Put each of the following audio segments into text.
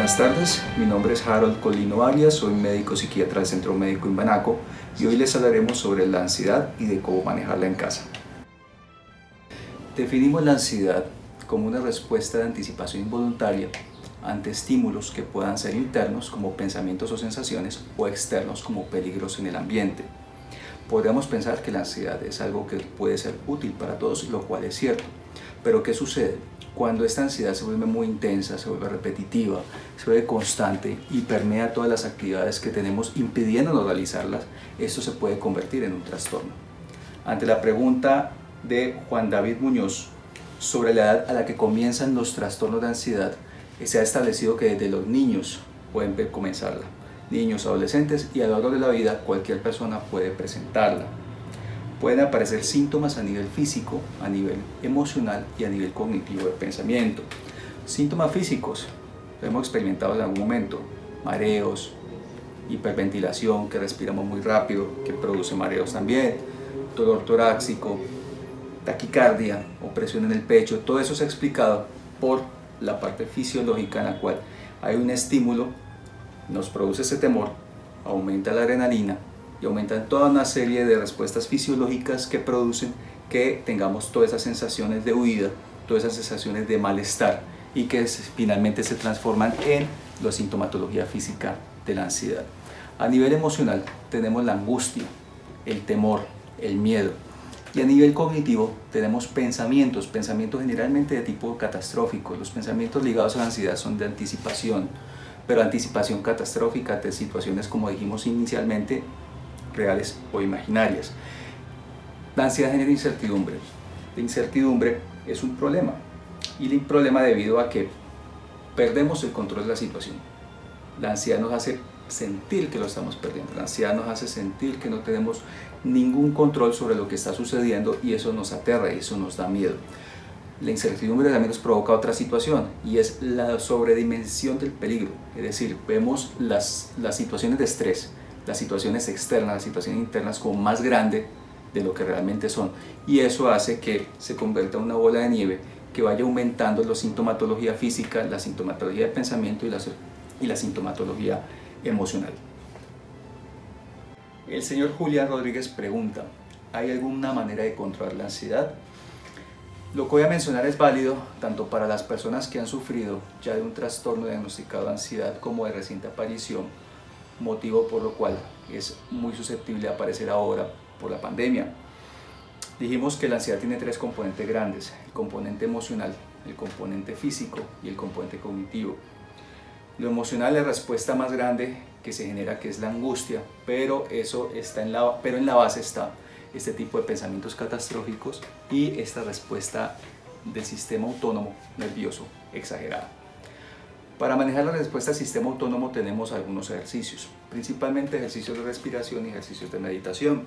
Buenas tardes, mi nombre es Harold Colino Arias, soy médico psiquiatra del Centro Médico Imbanaco y hoy les hablaremos sobre la ansiedad y de cómo manejarla en casa. Definimos la ansiedad como una respuesta de anticipación involuntaria ante estímulos que puedan ser internos como pensamientos o sensaciones o externos como peligros en el ambiente. Podríamos pensar que la ansiedad es algo que puede ser útil para todos, lo cual es cierto. Pero ¿qué sucede? Cuando esta ansiedad se vuelve muy intensa, se vuelve repetitiva, se vuelve constante y permea todas las actividades que tenemos impidiéndonos realizarlas, esto se puede convertir en un trastorno. Ante la pregunta de Juan David Muñoz sobre la edad a la que comienzan los trastornos de ansiedad, se ha establecido que desde los niños pueden comenzarla. Niños, adolescentes y a lo largo de la vida cualquier persona puede presentarla. Pueden aparecer síntomas a nivel físico, a nivel emocional y a nivel cognitivo de pensamiento. Síntomas físicos, lo hemos experimentado en algún momento: mareos, hiperventilación, que respiramos muy rápido, que produce mareos también, dolor torácico, taquicardia, opresión en el pecho. Todo eso se ha explicado por la parte fisiológica en la cual hay un estímulo, nos produce ese temor, aumenta la adrenalina y aumentan toda una serie de respuestas fisiológicas que producen que tengamos todas esas sensaciones de huida, todas esas sensaciones de malestar y que finalmente se transforman en la sintomatología física de la ansiedad. A nivel emocional tenemos la angustia, el temor, el miedo, y a nivel cognitivo tenemos pensamientos generalmente de tipo catastrófico. Los pensamientos ligados a la ansiedad son de anticipación, pero anticipación catastrófica de situaciones, como dijimos inicialmente, reales o imaginarias. La ansiedad genera incertidumbre. La incertidumbre es un problema, y el problema debido a que perdemos el control de la situación. La ansiedad nos hace sentir que lo estamos perdiendo. La ansiedad nos hace sentir que no tenemos ningún control sobre lo que está sucediendo y eso nos aterra y eso nos da miedo. La incertidumbre también nos provoca otra situación y es la sobredimensión del peligro. Es decir, vemos las situaciones de estrés, las situaciones externas, las situaciones internas como más grande de lo que realmente son, y eso hace que se convierta en una bola de nieve que vaya aumentando la sintomatología física, la sintomatología de pensamiento y la sintomatología emocional. El señor Julián Rodríguez pregunta: ¿hay alguna manera de controlar la ansiedad? Lo que voy a mencionar es válido tanto para las personas que han sufrido ya de un trastorno diagnosticado de ansiedad como de reciente aparición, motivo por lo cual es muy susceptible a aparecer ahora por la pandemia. Dijimos que la ansiedad tiene tres componentes grandes: el componente emocional, el componente físico y el componente cognitivo. Lo emocional es la respuesta más grande que se genera, que es la angustia, pero en la base está este tipo de pensamientos catastróficos y esta respuesta del sistema autónomo nervioso exagerada. Para manejar la respuesta del sistema autónomo tenemos algunos ejercicios, principalmente ejercicios de respiración y ejercicios de meditación.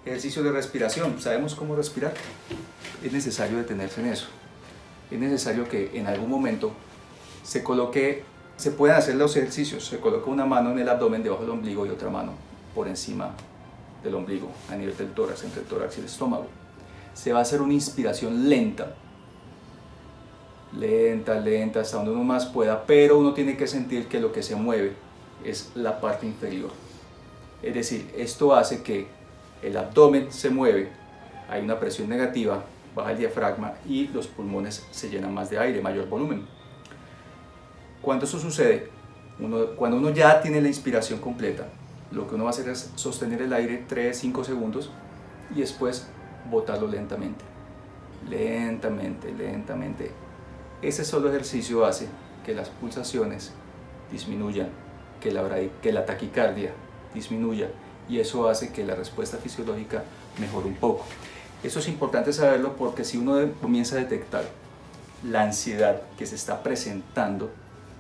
Ejercicios de respiración: ¿sabemos cómo respirar? Es necesario detenerse en eso. Es necesario que en algún momento se pueden hacer los ejercicios. Se coloca una mano en el abdomen debajo del ombligo y otra mano por encima del ombligo, a nivel del tórax, entre el tórax y el estómago. Se va a hacer una inspiración lenta, hasta donde uno más pueda, pero uno tiene que sentir que lo que se mueve es la parte inferior. Es decir, esto hace que el abdomen se mueve, hay una presión negativa, baja el diafragma y los pulmones se llenan más de aire, mayor volumen. Cuando eso sucede, cuando uno ya tiene la inspiración completa, lo que uno va a hacer es sostener el aire 3-5 segundos y después botarlo lentamente. Lentamente. Ese solo ejercicio hace que las pulsaciones disminuyan, que la taquicardia disminuya, y eso hace que la respuesta fisiológica mejore un poco. Eso es importante saberlo porque si uno comienza a detectar la ansiedad que se está presentando,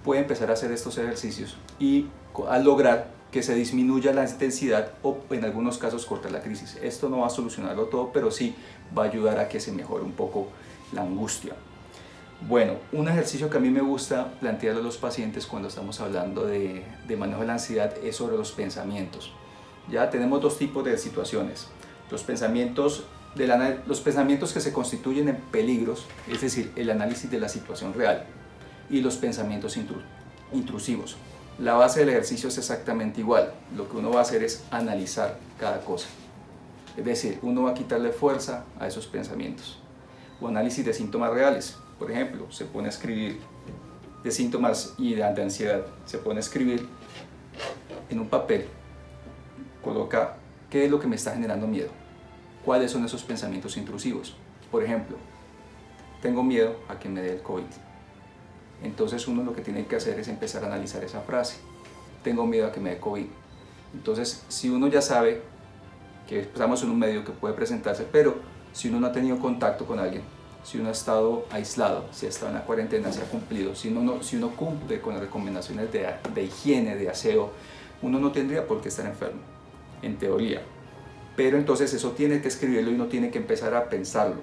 puede empezar a hacer estos ejercicios y al lograr que se disminuya la intensidad o en algunos casos cortar la crisis. Esto no va a solucionarlo todo, pero sí va a ayudar a que se mejore un poco la angustia. Bueno, un ejercicio que a mí me gusta plantearle a los pacientes cuando estamos hablando de manejo de la ansiedad es sobre los pensamientos. Ya tenemos dos tipos de situaciones: los pensamientos que se constituyen en peligros, es decir, el análisis de la situación real, y los pensamientos intrusivos. La base del ejercicio es exactamente igual. Lo que uno va a hacer es analizar cada cosa. Es decir, uno va a quitarle fuerza a esos pensamientos. O análisis de síntomas reales. Por ejemplo, se pone a escribir de síntomas y de ansiedad. Se pone a escribir en un papel. Coloca qué es lo que me está generando miedo. ¿Cuáles son esos pensamientos intrusivos? Por ejemplo, tengo miedo a que me dé el COVID. Entonces uno lo que tiene que hacer es empezar a analizar esa frase. Tengo miedo a que me dé COVID. Entonces, si uno ya sabe que estamos en un medio que puede presentarse, pero si uno no ha tenido contacto con alguien, si uno ha estado aislado, si ha estado en la cuarentena, si ha cumplido, si uno cumple con las recomendaciones de higiene, de aseo, uno no tendría por qué estar enfermo, en teoría. Pero entonces eso tiene que escribirlo y uno tiene que empezar a pensarlo.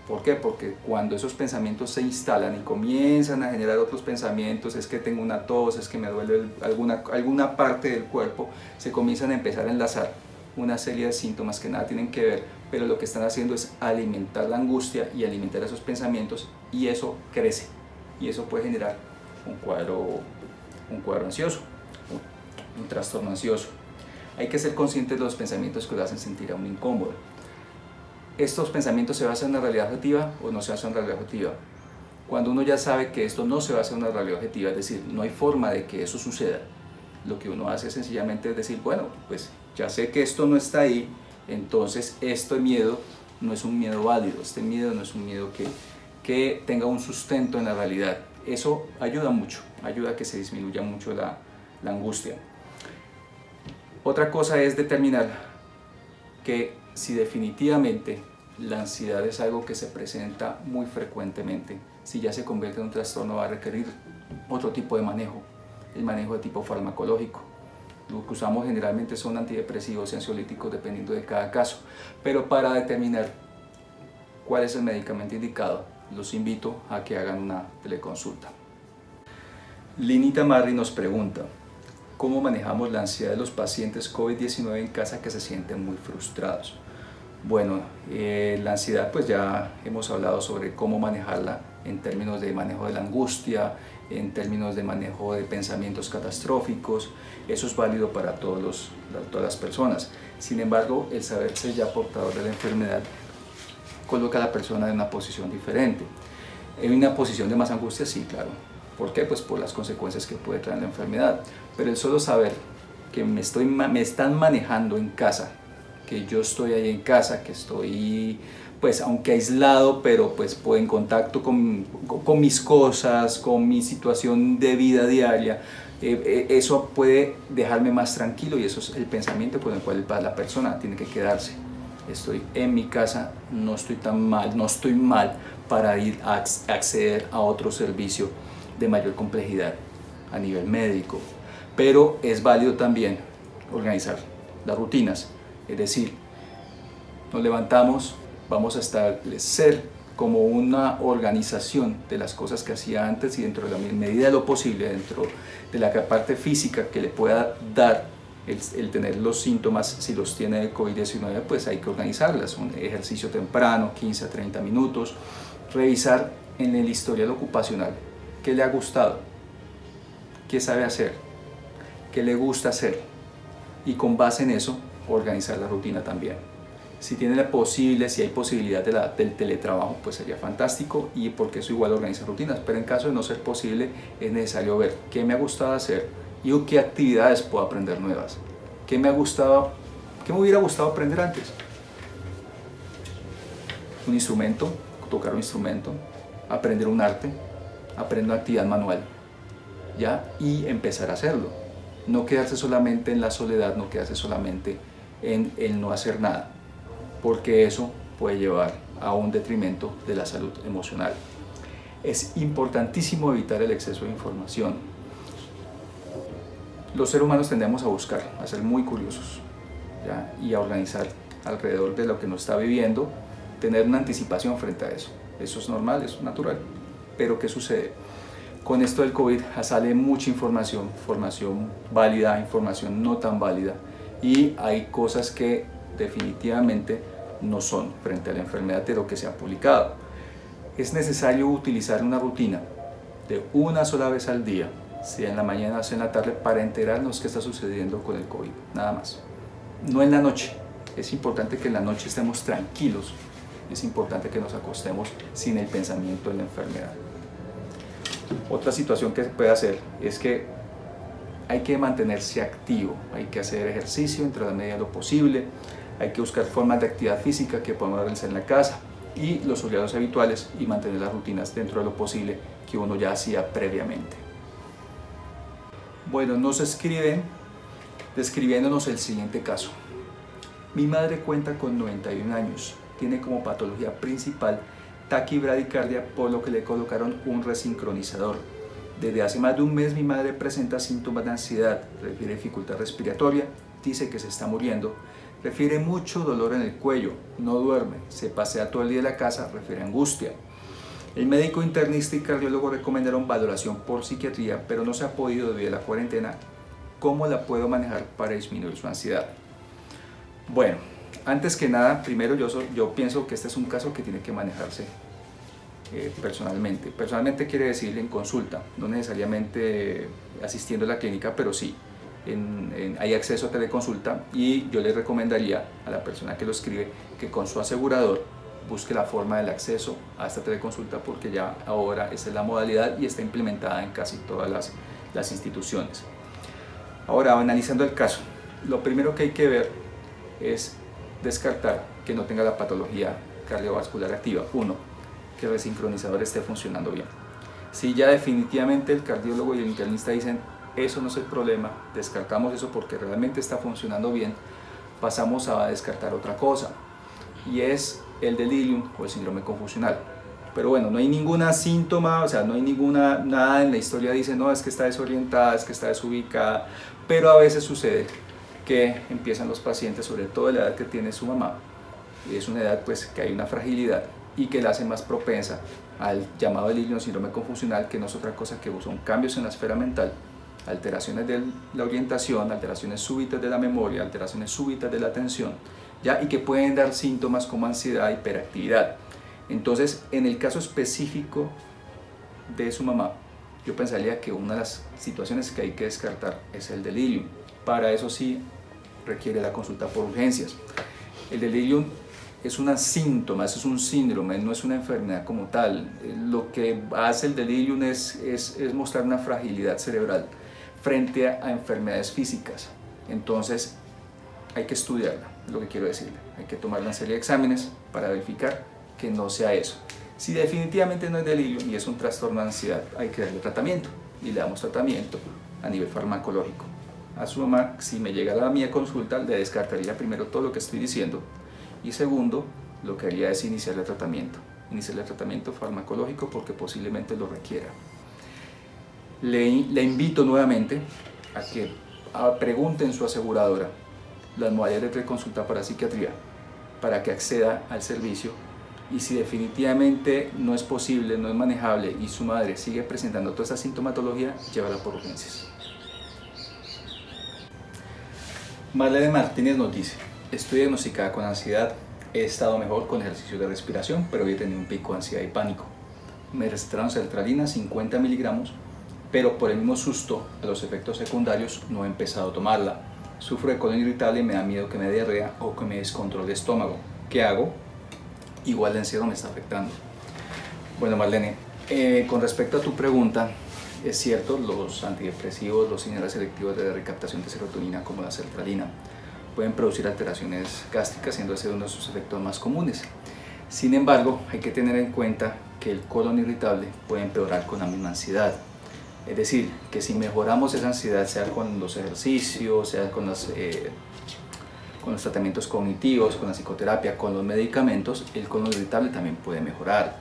¿Por qué? Porque cuando esos pensamientos se instalan y comienzan a generar otros pensamientos, es que tengo una tos, es que me duele alguna parte del cuerpo, se comienzan a empezar a enlazar una serie de síntomas que nada tienen que ver, pero lo que están haciendo es alimentar la angustia y alimentar esos pensamientos, y eso crece y eso puede generar un cuadro ansioso, un trastorno ansioso. Hay que ser conscientes de los pensamientos que lo hacen sentir a uno incómodo. ¿Estos pensamientos se basan en una realidad objetiva o no se basan en una realidad objetiva? Cuando uno ya sabe que esto no se basa en una realidad objetiva, es decir, no hay forma de que eso suceda, lo que uno hace sencillamente es decir, bueno, pues ya sé que esto no está ahí, entonces este miedo no es un miedo válido, este miedo no es un miedo que tenga un sustento en la realidad. Eso ayuda mucho, ayuda a que se disminuya mucho la angustia. Otra cosa es determinar que si definitivamente la ansiedad es algo que se presenta muy frecuentemente, si ya se convierte en un trastorno, va a requerir otro tipo de manejo, el manejo de tipo farmacológico. Lo que usamos generalmente son antidepresivos y ansiolíticos dependiendo de cada caso, pero para determinar cuál es el medicamento indicado, los invito a que hagan una teleconsulta. Linita Marri nos pregunta: ¿cómo manejamos la ansiedad de los pacientes COVID-19 en casa que se sienten muy frustrados? Bueno, la ansiedad, pues ya hemos hablado sobre cómo manejarla en términos de manejo de la angustia, en términos de manejo de pensamientos catastróficos. Eso es válido para todas las personas. Sin embargo, el saberse ya portador de la enfermedad coloca a la persona en una posición diferente. En una posición de más angustia, sí, claro. ¿Por qué? Pues por las consecuencias que puede traer la enfermedad. Pero el solo saber que me están manejando en casa, que yo estoy ahí en casa, que estoy, pues aunque aislado, pero pues en contacto con mis cosas, con mi situación de vida diaria, eso puede dejarme más tranquilo, y eso es el pensamiento con el cual la persona tiene que quedarse. Estoy en mi casa, no estoy tan mal, no estoy mal para ir a acceder a otro servicio de mayor complejidad a nivel médico. Pero es válido también organizar las rutinas, es decir, nos levantamos, vamos a establecer como una organización de las cosas que hacía antes, y dentro de la medida de lo posible, dentro de la parte física que le pueda dar el tener los síntomas, si los tiene de COVID-19, pues hay que organizarlas. Un ejercicio temprano, 15 a 30 minutos, revisar en el historial ocupacional qué le ha gustado, qué sabe hacer, qué le gusta hacer, y con base en eso organizar la rutina también. Si hay posibilidad del teletrabajo, pues sería fantástico, y porque eso igual organiza rutinas. Pero en caso de no ser posible, es necesario ver qué me ha gustado hacer y qué actividades puedo aprender nuevas. ¿Qué me hubiera gustado aprender antes? Un instrumento, tocar un instrumento, aprender un arte, aprender una actividad manual, ¿ya? Y empezar a hacerlo. No quedarse solamente en la soledad, no quedarse solamente en el no hacer nada, porque eso puede llevar a un detrimento de la salud emocional. Es importantísimo evitar el exceso de información. Los seres humanos tendemos a buscar, a ser muy curiosos, ¿ya? Y a organizar alrededor de lo que nos está viviendo, tener una anticipación frente a eso. Eso es normal, eso es natural. Pero ¿qué sucede? Con esto del COVID sale mucha información válida, información no tan válida, y hay cosas que definitivamente no son frente a la enfermedad de lo que se ha publicado. Es necesario utilizar una rutina de una sola vez al día sea en la mañana o sea en la tarde, para enterarnos qué está sucediendo con el COVID, nada más. No en la noche. Es importante que en la noche estemos tranquilos, es importante que nos acostemos sin el pensamiento de la enfermedad. Otra situación que se puede hacer es que hay que mantenerse activo, hay que hacer ejercicio entre la medida de lo posible, hay que buscar formas de actividad física que podamos realizar en la casa y los horarios habituales y mantener las rutinas dentro de lo posible que uno ya hacía previamente. Bueno, nos escriben describiéndonos el siguiente caso. Mi madre cuenta con 91 años, tiene como patología principal taquibradicardia, por lo que le colocaron un resincronizador. Desde hace más de un mes mi madre presenta síntomas de ansiedad, refiere dificultad respiratoria, dice que se está muriendo, refiere mucho dolor en el cuello, no duerme, se pasea todo el día de la casa, refiere angustia. El médico internista y cardiólogo recomendaron valoración por psiquiatría, pero no se ha podido debido a la cuarentena. ¿Cómo la puedo manejar para disminuir su ansiedad? Bueno, antes que nada, primero yo pienso que este es un caso que tiene que manejarse personalmente. Personalmente quiere decir en consulta, no necesariamente asistiendo a la clínica, pero sí, hay acceso a teleconsulta y yo le recomendaría a la persona que lo escribe que con su asegurador busque la forma del acceso a esta teleconsulta, porque ya ahora esa es la modalidad y está implementada en casi todas las instituciones. Ahora, analizando el caso, lo primero que hay que ver es descartar que no tenga la patología cardiovascular activa. Uno, que el resincronizador esté funcionando bien. Si ya definitivamente el cardiólogo y el internista dicen eso no es el problema, descartamos eso porque realmente está funcionando bien, pasamos a descartar otra cosa, y es el delirium o el síndrome confusional. Pero bueno, no hay ninguna síntoma, o sea, no hay nada en la historia dice no, es que está desorientada, es que está desubicada, pero a veces sucede que empiezan los pacientes, sobre todo de la edad que tiene su mamá, y es una edad pues que hay una fragilidad y que la hace más propensa al llamado delirio o síndrome confusional, que no es otra cosa que son cambios en la esfera mental, alteraciones de la orientación, alteraciones súbitas de la memoria, alteraciones súbitas de la atención, ¿ya? Y que pueden dar síntomas como ansiedad, hiperactividad. Entonces, en el caso específico de su mamá, yo pensaría que una de las situaciones que hay que descartar es el delirium. Para eso sí requiere la consulta por urgencias. El delirium es un síntoma, es un síndrome, no es una enfermedad como tal. Lo que hace el delirium es mostrar una fragilidad cerebral frente a enfermedades físicas. Entonces hay que estudiarla, es lo que quiero decirle. Hay que tomar una serie de exámenes para verificar que no sea eso. Si definitivamente no es delirio y es un trastorno de ansiedad, hay que darle tratamiento, y le damos tratamiento a nivel farmacológico. A su mamá, si me llega a la mía consulta, le descartaría primero todo lo que estoy diciendo, y segundo, lo que haría es iniciarle tratamiento farmacológico porque posiblemente lo requiera. Le invito nuevamente a que pregunte en su aseguradora las modalidades de consulta para psiquiatría, para que acceda al servicio, y si definitivamente no es posible, no es manejable y su madre sigue presentando toda esa sintomatología, llévala por urgencias. Marlene Martínez nos dice: estoy diagnosticada con ansiedad, he estado mejor con ejercicios de respiración, pero hoy he tenido un pico de ansiedad y pánico. Me recetaron sertralina 50 miligramos, pero por el mismo susto a los efectos secundarios no he empezado a tomarla. Sufro de colon irritable y me da miedo que me dé diarrea o que me descontrole el estómago. ¿Qué hago? Igual el encierro me está afectando. Bueno, Marlene, con respecto a tu pregunta, es cierto, los antidepresivos, los inhibidores selectivos de recaptación de serotonina como la sertralina pueden producir alteraciones gástricas, siendo ese uno de sus efectos más comunes. Sin embargo, hay que tener en cuenta que el colon irritable puede empeorar con la misma ansiedad. Es decir, que si mejoramos esa ansiedad, sea con los ejercicios, sea con los tratamientos cognitivos, con la psicoterapia, con los medicamentos, el colon irritable también puede mejorar.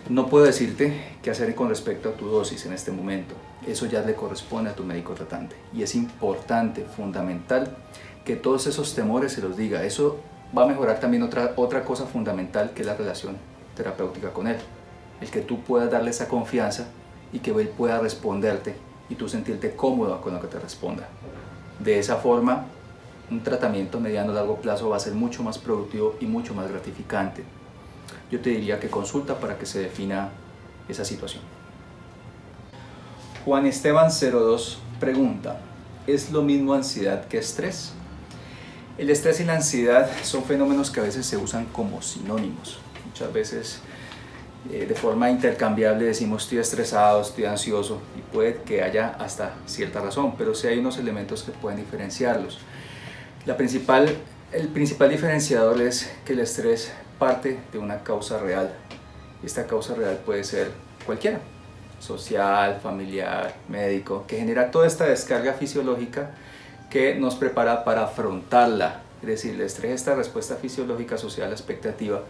No puedo decirte qué hacer con respecto a tu dosis en este momento. Eso ya le corresponde a tu médico tratante. Y es importante, fundamental, que todos esos temores se los diga. Eso va a mejorar también otra cosa fundamental, que es la relación terapéutica con él. El que tú puedas darle esa confianza y que él pueda responderte y tú sentirte cómodo con lo que te responda. De esa forma, un tratamiento a mediano o largo plazo va a ser mucho más productivo y mucho más gratificante. Yo te diría que consulta para que se defina esa situación. Juan Esteban 02 pregunta, ¿es lo mismo ansiedad que estrés? El estrés y la ansiedad son fenómenos que a veces se usan como sinónimos. Muchas veces de forma intercambiable decimos estoy estresado, estoy ansioso, y puede que haya hasta cierta razón, pero sí hay unos elementos que pueden diferenciarlos. El principal diferenciador es que el estrés parte de una causa real. Esta causa real puede ser cualquiera, social, familiar, médico, que genera toda esta descarga fisiológica que nos prepara para afrontarla. Es decir, el estrés es esta respuesta fisiológica social expectativa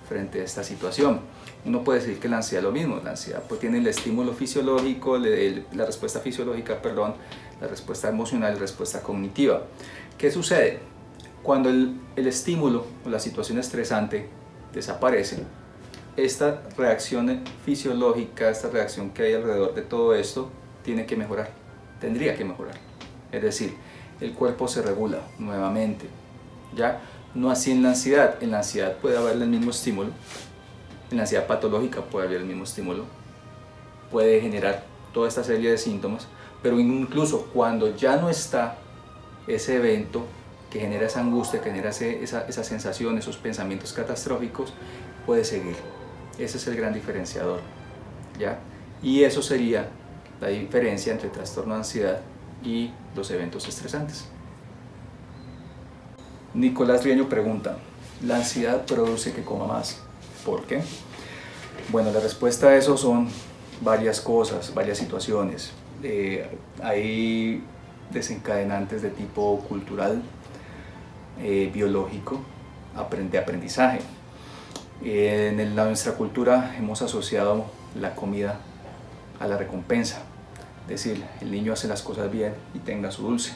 frente a esta situación. Uno puede decir que la ansiedad es lo mismo. La ansiedad pues tiene el estímulo fisiológico, la respuesta fisiológica, perdón, la respuesta emocional, la respuesta cognitiva. ¿Qué sucede? Cuando el estímulo o la situación estresante desaparece, esta reacción fisiológica, esta reacción que hay alrededor de todo esto, tiene que mejorar, tendría que mejorar. Es decir, el cuerpo se regula nuevamente, ¿ya? No así en la ansiedad. En la ansiedad puede haber el mismo estímulo, en la ansiedad patológica puede haber el mismo estímulo, puede generar toda esta serie de síntomas, pero incluso cuando ya no está ese evento que genera esa angustia, que genera esa sensación, esos pensamientos catastróficos, puede seguir. Ese es el gran diferenciador, ¿ya? Y eso sería la diferencia entre trastorno de ansiedad y los eventos estresantes. Nicolás Rieño pregunta, ¿la ansiedad produce que coma más? ¿Por qué? Bueno, la respuesta a eso son varias cosas, varias situaciones. Hay desencadenantes de tipo cultural, biológico, de aprendizaje. En nuestra cultura hemos asociado la comida a la recompensa, es decir, el niño hace las cosas bien y tenga su dulce.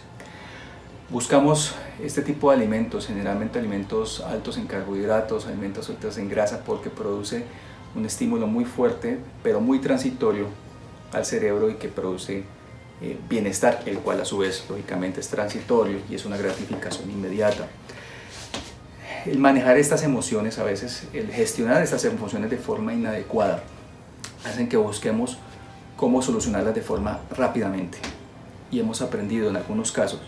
Buscamos este tipo de alimentos, generalmente alimentos altos en carbohidratos, alimentos altos en grasa, porque produce un estímulo muy fuerte, pero muy transitorio al cerebro y que produce bienestar, el cual a su vez lógicamente es transitorio y es una gratificación inmediata. El manejar estas emociones, a veces el gestionar estas emociones de forma inadecuada, hacen que busquemos cómo solucionarlas de forma rápidamente. Y hemos aprendido en algunos casos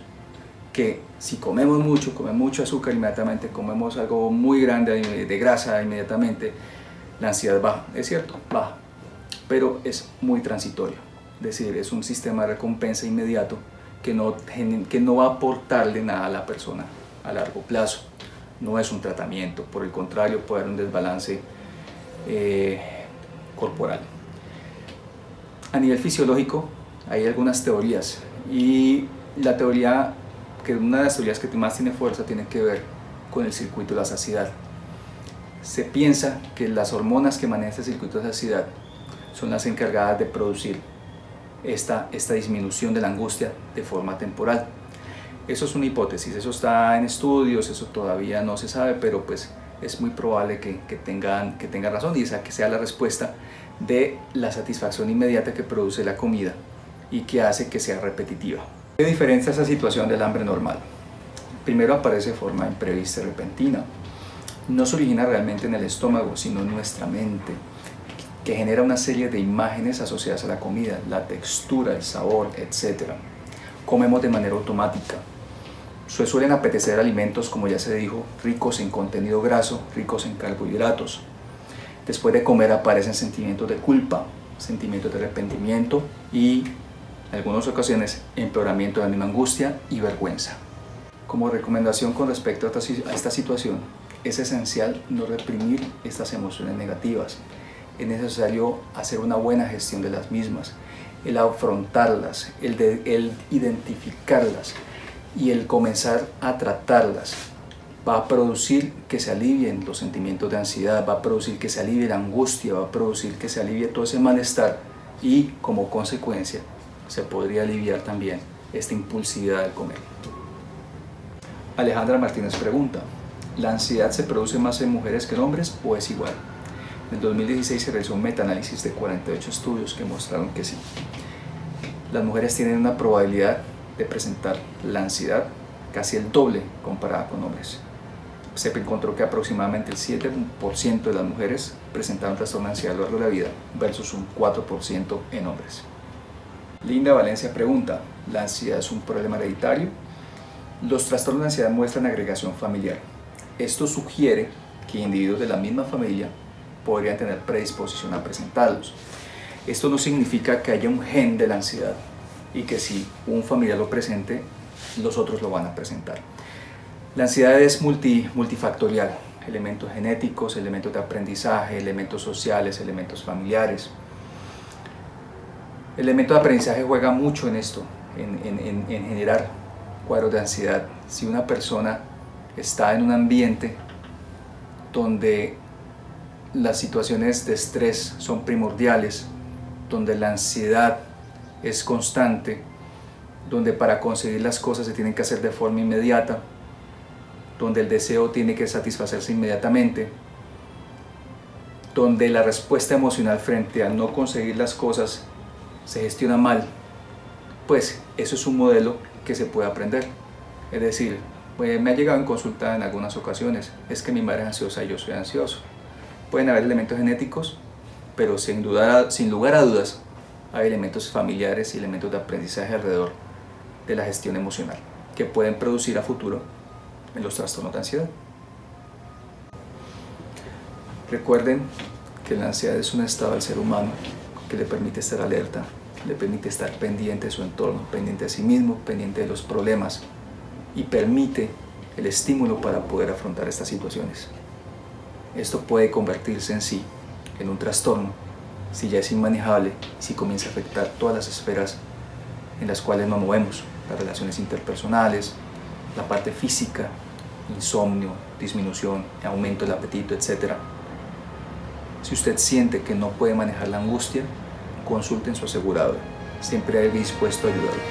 que si comemos mucho azúcar inmediatamente, comemos algo muy grande de grasa inmediatamente, la ansiedad baja. Es cierto, baja, pero es muy transitorio. Es decir, es un sistema de recompensa inmediato que no va a aportarle nada a la persona a largo plazo. No es un tratamiento, por el contrario puede haber un desbalance corporal. A nivel fisiológico hay algunas teorías y una de las teorías que más tiene fuerza tiene que ver con el circuito de la saciedad. Se piensa que las hormonas que manejan este circuito de saciedad son las encargadas de producir esta disminución de la angustia de forma temporal. Eso es una hipótesis, eso está en estudios, eso todavía no se sabe, pero pues es muy probable que tengan razón y esa que sea la respuesta de la satisfacción inmediata que produce la comida y que hace que sea repetitiva. ¿Qué diferencia esa situación del hambre normal? Primero aparece de forma imprevista y repentina. No se origina realmente en el estómago, sino en nuestra mente, que genera una serie de imágenes asociadas a la comida, la textura, el sabor, etc. Comemos de manera automática. Suelen apetecer alimentos, como ya se dijo, ricos en contenido graso, ricos en carbohidratos. Después de comer aparecen sentimientos de culpa, sentimientos de arrepentimiento y, en algunas ocasiones, empeoramiento de ánimo, angustia y vergüenza. Como recomendación con respecto a esta situación, es esencial no reprimir estas emociones negativas. Es necesario hacer una buena gestión de las mismas, el afrontarlas, el identificarlas y el comenzar a tratarlas. Va a producir que se alivien los sentimientos de ansiedad, va a producir que se alivie la angustia, va a producir que se alivie todo ese malestar y como consecuencia se podría aliviar también esta impulsividad del comer. Alejandra Martínez pregunta, ¿la ansiedad se produce más en mujeres que en hombres o es igual? En el 2016 se realizó un metaanálisis de 48 estudios que mostraron que sí. Las mujeres tienen una probabilidad de presentar la ansiedad casi el doble comparada con hombres. Se encontró que aproximadamente el 7% de las mujeres presentaban trastorno de ansiedad a lo largo de la vida versus un 4% en hombres. Linda Valencia pregunta, ¿la ansiedad es un problema hereditario? Los trastornos de ansiedad muestran agregación familiar. Esto sugiere que individuos de la misma familia podrían tener predisposición a presentarlos. Esto no significa que haya un gen de la ansiedad y que si un familiar lo presente, los otros lo van a presentar. La ansiedad es multifactorial, elementos genéticos, elementos de aprendizaje, elementos sociales, elementos familiares. El elemento de aprendizaje juega mucho en esto, en generar cuadros de ansiedad. Si una persona está en un ambiente donde las situaciones de estrés son primordiales, donde la ansiedad es constante, donde para conseguir las cosas se tienen que hacer de forma inmediata, donde el deseo tiene que satisfacerse inmediatamente, donde la respuesta emocional frente a no conseguir las cosas se gestiona mal, pues eso es un modelo que se puede aprender. Es decir, me ha llegado en consulta en algunas ocasiones, es que mi madre es ansiosa y yo soy ansioso. Pueden haber elementos genéticos, pero sin lugar a dudas hay elementos familiares y elementos de aprendizaje alrededor de la gestión emocional que pueden producir a futuro en los trastornos de ansiedad. Recuerden que la ansiedad es un estado del ser humano que le permite estar alerta, le permite estar pendiente de su entorno, pendiente de sí mismo, pendiente de los problemas y permite el estímulo para poder afrontar estas situaciones. Esto puede convertirse en sí en un trastorno si ya es inmanejable, si comienza a afectar todas las esferas en las cuales nos movemos, las relaciones interpersonales, la parte física, insomnio, disminución, aumento del apetito, etc. Si usted siente que no puede manejar la angustia, consulte a su asegurador. Siempre hay dispuesto a ayudarlo.